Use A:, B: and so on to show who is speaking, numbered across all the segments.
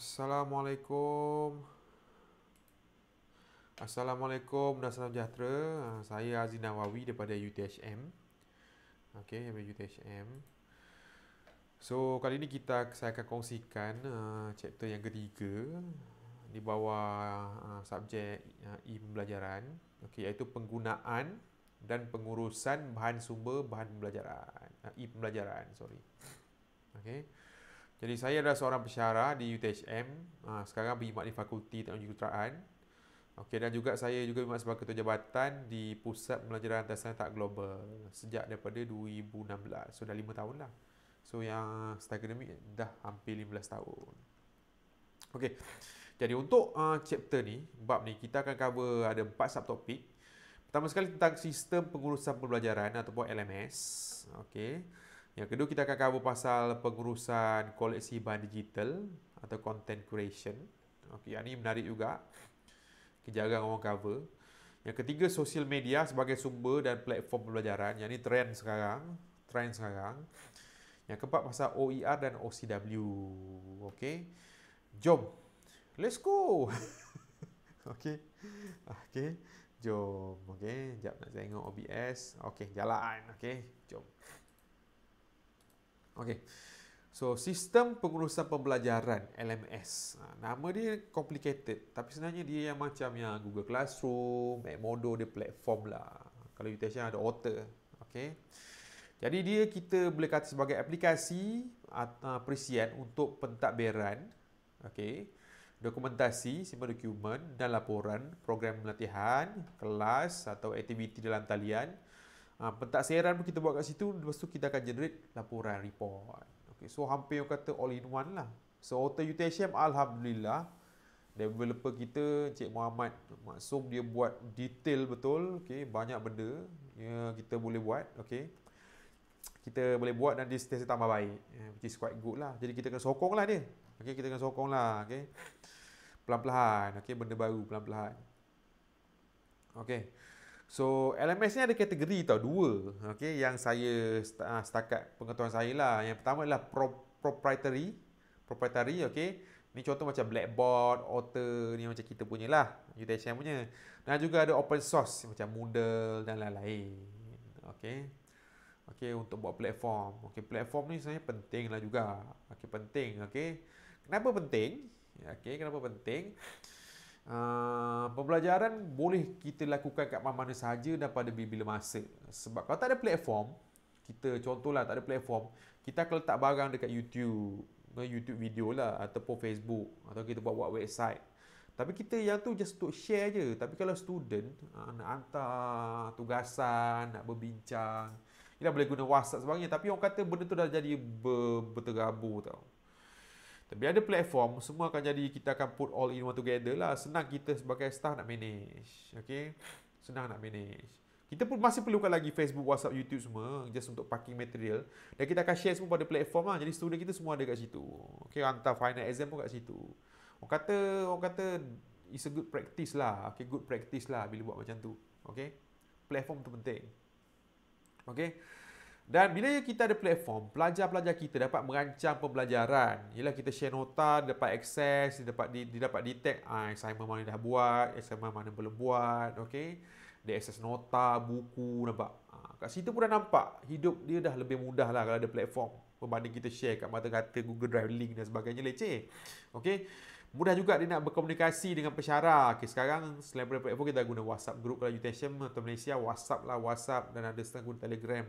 A: Assalamualaikum. Assalamualaikum dan salam sejahtera. Saya Azin Nawawi daripada UTHM. Okey, daripada UTHM. So, kali ini saya akan kongsikan chapter yang ketiga di bawah subjek e-pembelajaran. Okey, iaitu penggunaan dan pengurusan bahan sumber bahan pembelajaran. E-pembelajaran, sorry. Okey. Jadi saya adalah seorang pensyarah di UTHM. Sekarang berkhidmat di Fakulti Teknologi Kejuruteraan. Okey, dan juga saya juga berkhidmat sebagai ketua jabatan di Pusat Pembelajaran Antarabangsa Tak Global sejak daripada 2016. So dah 5 tahun lah. So yang setelah akademik dah hampir 15 tahun. Okey. Jadi untuk chapter ni, bab ni kita akan cover ada 4 subtopik. Pertama sekali tentang sistem pengurusan pembelajaran ataupun LMS. Okey. Yang kedua kita akan cover pasal pengurusan koleksi bahan digital atau content curation. Okey, yang ni menarik juga. Jarang orang cover. Yang ketiga, sosial media sebagai sumber dan platform pembelajaran. Yang ni trend sekarang. Yang keempat, pasal OER dan OCW. Okey. Jom. Let's go. Okey. Okey. Jom. Okey. Sekejap nak tengok OBS. Okey, jalan. Okey. Jom. Okey. So, sistem pengurusan pembelajaran LMS. Nama dia complicated, tapi sebenarnya dia yang macam yang Google Classroom, Edmodo, dia platform lah. Kalau UTHM ada Otter. Okay. Jadi dia kita boleh kata sebagai aplikasi perisian untuk pentadbiran, okay, dokumentasi, simpan dokumen dan laporan, program latihan, kelas atau aktiviti dalam talian. Pentadsiran pun kita buat kat situ, lepas tu kita akan generate laporan, report. Okay, so hampir orang kata all in one lah. So Otter UTHM, Alhamdulillah, developer kita Encik Muhammad Maksum, dia buat detail betul. Okay, banyak benda ya, kita boleh buat. Okay, kita boleh buat dan dia sentiasa tambah baik, which is quite good lah. Jadi kita kena sokong lah dia. Okay, kita kena sokong lah. Okay, pelan-pelan. Okay, benda baru pelan-pelan. Okay. So, LMS ni ada kategori tau, dua. Okay, yang saya setakat pengetahuan saya lah. Yang pertama adalah proprietary, okay. Ni contoh macam Blackboard, Otter, ni macam kita punya lah, UTHM punya. Dan juga ada open source macam Moodle dan lain-lain. Okay. Okay, untuk buat platform. Okay, platform ni sebenarnya penting lah juga. Okay, penting. Okay. Kenapa penting? Okay, kenapa penting? Pembelajaran boleh kita lakukan kat mana-mana sahaja dan pada bila-bila masa. Sebab kalau tak ada platform, kita contohlah tak ada platform, kita akan letak barang dekat YouTube video lah, ataupun Facebook, atau kita buat website. Tapi kita yang tu just untuk share je. Tapi kalau student nak hantar tugasan, nak berbincang, dia boleh guna WhatsApp sebagainya. Tapi orang kata benda tu dah jadi berterabur tau. Tapi ada platform, semua akan jadi, kita akan put all in one together lah. Senang kita sebagai staff nak manage. Okay, senang nak manage. Kita pun masih perlukan lagi Facebook, WhatsApp, YouTube semua, just untuk parking material. Dan kita akan share semua pada platform lah. Jadi student kita semua ada kat situ. Okay, hantar final exam pun kat situ. Orang kata it's a good practice lah. Okay, good practice lah bila buat macam tu. Okay, platform tu penting. Okay. Dan bila kita ada platform, pelajar-pelajar kita dapat merancang pembelajaran. Yalah, kita share nota, dapat akses, dia dapat detect assignment mana dah buat, assignment mana belum buat, okey. Dia akses nota, buku, nampak. Kat situ pun dah nampak hidup dia dah lebih mudah lah kalau ada platform berbanding kita share kat mata-kata Google Drive link dan sebagainya, leceh. Okey. Mudah juga dia nak berkomunikasi dengan pensyarah. Okay, sekarang selain platform kita guna WhatsApp group. Kalau UTHM atau Malaysia, WhatsApp lah, WhatsApp, dan ada setengah guna Telegram.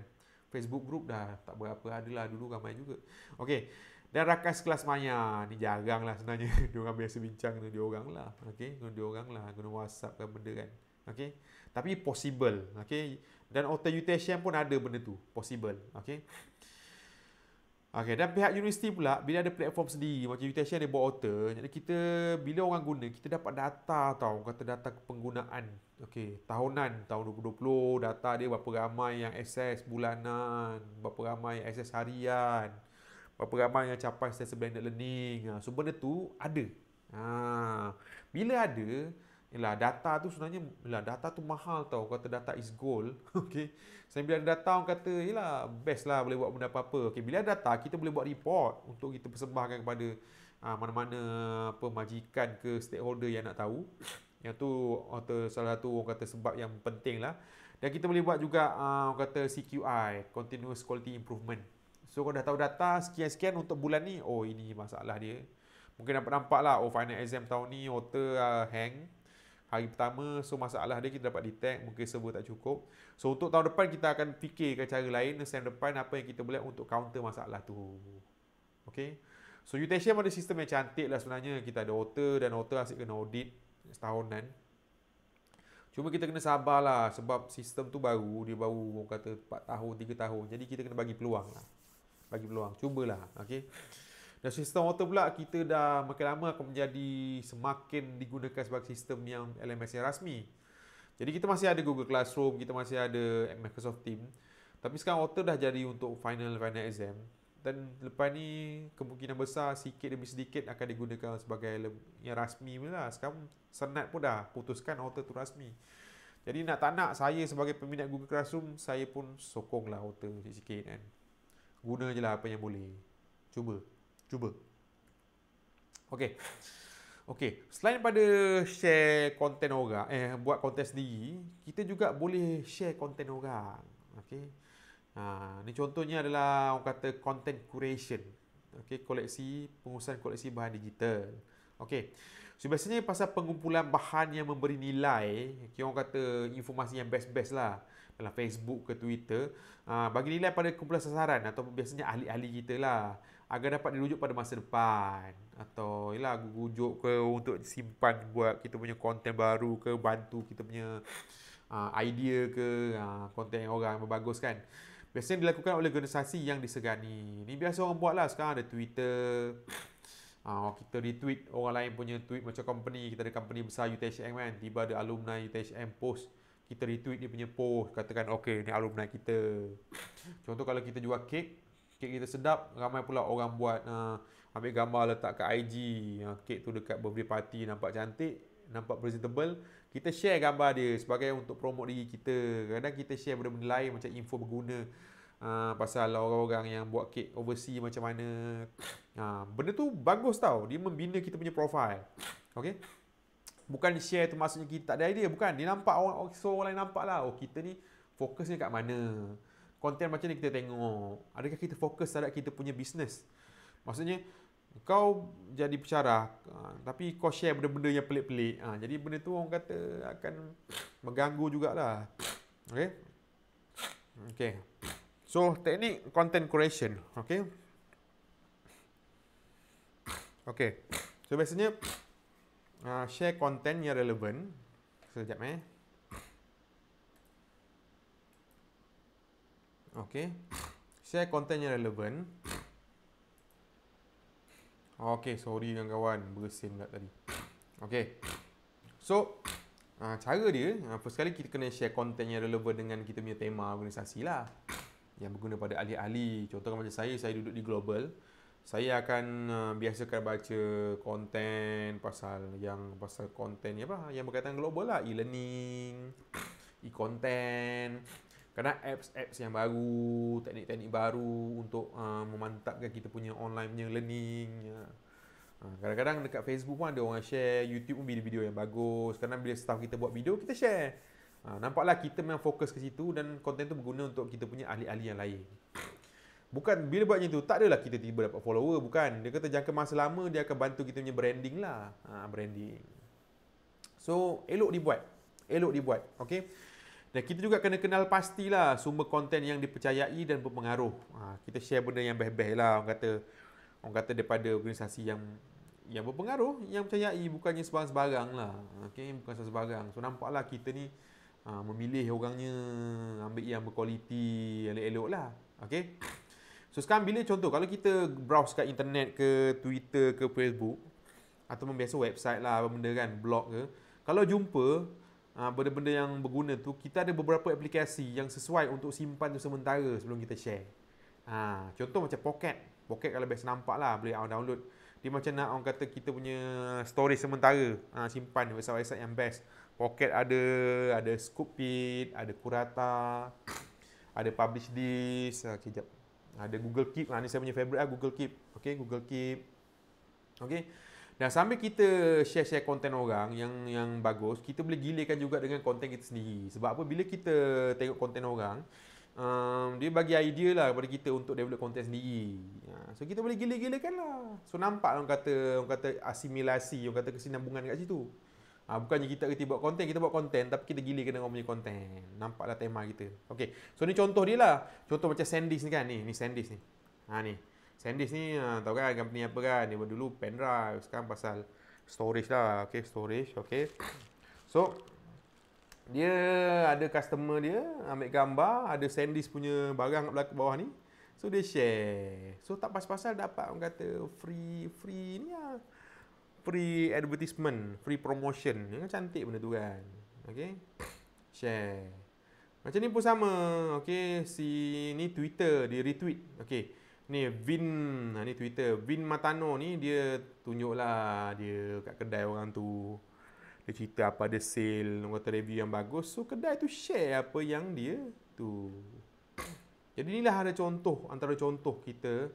A: Facebook group dah tak berapa, adalah dulu ramai juga. Okey. Dan rakan sekelas maya ni jarang lah sebenarnya. Diorang biasa bincang dengan diorang lah. Okey, dengan diorang lah, guna WhatsApp kan benda kan. Okey. Tapi possible, okey. Dan Otter UTHM pun ada benda tu, possible. Okey. Okey, dan pihak universiti pula bila ada platform sendiri macam UTHM dia buat Otter, jadi kita bila orang guna, kita dapat data tau, kata data penggunaan. Okey, tahunan tahun 2020 data dia berapa ramai yang akses bulanan, berapa ramai yang akses harian, berapa ramai yang capai sesi blended learning. So benda tu ada. Bila ada, yalah, data tu sebenarnya, yalah, data tu mahal tau. Kata data is gold. Okay. Saya bila ada data, orang kata, yalah, best lah boleh buat benda apa-apa. Okay. Bila ada data, kita boleh buat report untuk kita persembahkan kepada mana-mana pemajikan ke stakeholder yang nak tahu. Yang tu salah satu orang kata sebab yang penting lah. Dan kita boleh buat juga orang kata CQI, Continuous Quality Improvement. So kalau dah tahu data sekian-sekian untuk bulan ni, oh ini masalah dia. Mungkin nampak lah, oh final exam tahun ni author hang hari pertama, so masalah dia kita dapat detect, mungkin server tak cukup. So untuk tahun depan kita akan fikirkan cara lain, tahun depan apa yang kita boleh untuk counter masalah tu. Okay. So UTASIAM ada sistem yang cantik lah sebenarnya. Kita ada author dan author asyik kena audit setahunan. Cuma kita kena sabar lah sebab sistem tu baru, dia baru orang kata 4 tahun, 3 tahun. Jadi kita kena bagi peluang lah. Bagi peluang, cubalah. Okay. Dan sistem author pula kita dah makin lama akan menjadi semakin digunakan sebagai sistem yang LMS yang rasmi. Jadi kita masih ada Google Classroom, kita masih ada Microsoft Teams. Tapi sekarang author dah jadi untuk final exam. Dan lepas ni kemungkinan besar sikit demi sedikit akan digunakan sebagai yang rasmi pula. Sekarang Senat pun dah putuskan author tu rasmi. Jadi nak tak nak saya sebagai peminat Google Classroom, saya pun sokonglah author sikit-sikit kan. Guna je lah apa yang boleh. Cuba. Okey, selain pada share konten orang, buat konten sendiri, kita juga boleh share konten orang. Okey. Ni contohnya adalah orang kata content curation. Okey, pengurusan koleksi bahan digital. Okey. So biasanya pasal pengumpulan bahan yang memberi nilai, orang kata informasi yang best lah dalam Facebook ke Twitter, bagi nilai pada kumpulan sasaran atau biasanya ahli-ahli kita lah, agar dapat dirujuk pada masa depan atau rujuk ke untuk simpan buat kita punya konten baru ke, bantu kita punya idea ke, konten orang yang bagus kan. Biasanya dilakukan oleh organisasi yang disegani. Ni biasa orang buat lah. Sekarang ada Twitter, kita retweet orang lain punya tweet. Macam company, kita ada company besar UTHM kan, tiba ada alumni UTHM post, kita retweet dia punya post, katakan okay ni alumni kita. Contoh kalau kita jual kek kita sedap, ramai pula orang buat ambil gambar letak kat IG, kek tu dekat birthday party, nampak cantik, nampak presentable, kita share gambar dia sebagai untuk promote diri kita. Kadang kita share benda-benda lain macam info berguna pasal orang-orang yang buat kek overseas macam mana. Benda tu bagus tau, dia membina kita punya profile. Okay. Bukan share tu maksudnya kita tak ada idea, bukan. Dia nampak orang lain nampak lah, oh kita ni fokusnya kat mana, konten macam ni kita tengok, adakah kita fokus terhadap kita punya bisnes. Maksudnya kau jadi pensyarah tapi kau share benda-benda yang pelik-pelik, jadi benda tu orang kata akan mengganggu jugalah. Okay. So teknik content curation. Okay. So biasanya share konten yang relevan. Sekejap Okay. Share konten yang relevan. Okay, sorry kawan-kawan, bersin pula tadi. Okay. So cara dia, first kali kita kena share konten yang relevan dengan kita punya tema organisasi lah, yang berguna pada ahli-ahli. Contoh macam saya duduk di global. Saya akan biasakan baca konten pasal konten yang berkaitan global lah, e-learning, e-content, kadang apps yang baru, teknik-teknik baru untuk memantapkan kita punya online punya learning. Kadang-kadang dekat Facebook pun ada orang share, YouTube pun video-video yang bagus. Kadang bila staff kita buat video, kita share. Nampaklah kita memang fokus ke situ dan konten tu berguna untuk kita punya ahli-ahli yang lain. Bukan bila buat macam tu, tak adalah kita tiba dapat follower, bukan. Dia kata jangka masa lama dia akan bantu kita punya branding lah. Branding. So, elok dibuat. Okay. Dan kita juga kena kenal pastilah sumber konten yang dipercayai dan berpengaruh. Kita share benda yang best-best lah. Orang kata daripada organisasi yang berpengaruh, yang percayai, bukannya sebarang-sebarang lah. Okay, bukan sebarang. So, nampaklah kita ni memilih orangnya, ambil yang berkualiti, elok-elok lah. Okay. So sekarang bila contoh, kalau kita browse kat internet ke Twitter ke Facebook, ataupun biasa website lah, apa benda kan, blog ke, kalau jumpa benda-benda yang berguna tu, kita ada beberapa aplikasi yang sesuai untuk simpan tu sementara sebelum kita share. Contoh macam Pocket kalau biasa nampak lah, boleh download. Dia macam nak orang kata kita punya storage sementara, simpan website-website yang best. Pocket ada Scoopit, ada Kurata, ada Publish This, kejap. Ada Google Keep. Ni saya punya favorite Google Keep. Okay, Google Keep. Okey. Dan sambil kita share-share konten orang yang bagus, kita boleh gilakan juga dengan konten kita sendiri. Sebab apa? Bila kita tengok konten orang, dia bagi idea lah kepada kita untuk develop konten sendiri. So kita boleh gila-gilakan lah. So nampak orang kata asimilasi, orang kata kesinambungan kat situ. Bukannya kita buat konten, kita buat konten tapi kita gilakan dengan orang punya konten. Nampaklah tema kita. Okey. So ni contoh dia lah. Contoh macam SanDisk ni kan. Ni SanDisk ni. Ni. SanDisk ni tahu kan company apa kan? Dia dulu pen drive, sekarang pasal storage lah. Okey, storage. Okey. So dia ada customer dia ambil gambar, ada SanDisk punya barang kat belakang bawah ni. So dia share. So tak pas-pasal dapat orang kata free ni lah. Free advertisement, free promotion. Yang cantik benda tu kan. Okey. Share. Macam ni pun sama. Okey, si ni Twitter, dia retweet. Okey. Ni ni Twitter. Vin Matano ni dia tunjuklah dia kat kedai orang tu. Dia cerita apa ada sale, orang kata review yang bagus. So kedai tu share apa yang dia tu. Jadi inilah ada contoh, antara contoh kita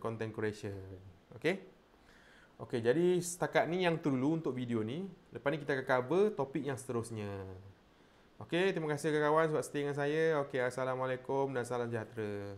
A: content creation. Okey. Okey, jadi setakat ni yang tu dulu untuk video ni. Lepas ni kita akan cover topik yang seterusnya. Okey, terima kasih kawan-kawan sebab stay dengan saya. Okey, assalamualaikum dan salam sejahtera.